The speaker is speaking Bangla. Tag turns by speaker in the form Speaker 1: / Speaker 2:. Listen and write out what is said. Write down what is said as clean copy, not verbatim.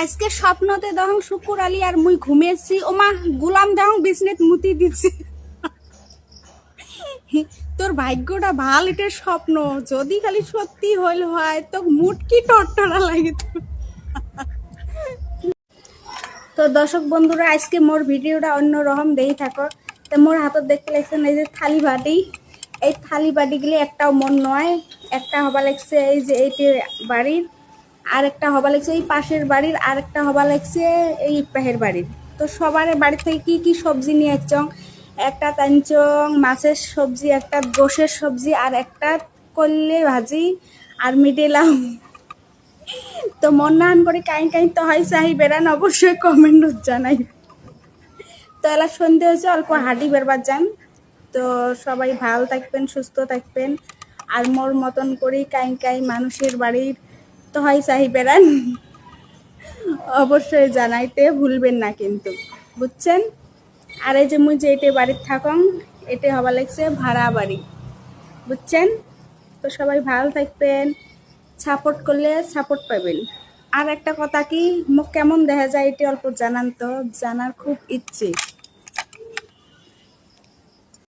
Speaker 1: আজকে স্বপ্নতে দেখুন শুকুর আলী আর মুই ঘুমিয়েছি ওমা গুলাম দেখুন বিছনেত মুতি দিচ্ছি। তোর ভাগ্যটা ভাল, এটার স্বপ্ন যদি খালি সত্যি হইল হয় তো মুটকি টট্টরা লাগে। তো দর্শক বন্ধুরা আজকে মোর ভিডিওটা অন্যরকম দেখি থাকো। তো মোর হাতত দেখতে লাগছেন এই যে থালি বাটি, এই থালি বাটিগুলি একটাও মন নয়, একটা হবা লাগছে এই যে এইটি বাড়ির, আর একটা হবা লাগছে এই পাশের বাড়ির, আর একটা হবা লাগছে এই পাশের বাড়ির। তো সবার বাড়ি থেকে কি কি সবজি নিয়ে আসছং, একটা টানছং মাছের সবজি, একটা গোশের সবজি, আর একটা করলে ভাজি, আর মিডিলাম। তো মন নান করে কাই কাই তো হয় চাহি বেড়ান অবশ্যই কমেন্ট জানাই। তো এলা সন্ধে হয়েছে, অল্প হাঁটি বেরবার যান। তো সবাই ভালো থাকবেন, সুস্থ থাকবেন, আর মোর মতন করি কাই কাই মানুষের বাড়ির তো হয় চাহি বেড়ান অবশ্যই জানাইতে ভুলবেন না কিন্তু, বুঝছেন। আর এই যে মুই যে এটে বাড়ির থাকং, এটে হবা লাগছে ভাড়া বাড়ি, বুঝছেন। তো সবাই ভালো থাকবেন, সাপোর্ট করলে সাপোর্ট পাবেন। আর একটা কথা কি, মুখ কেমন দেখা যায় এটি অল্প জানান, তো জানার খুব ইচ্ছে।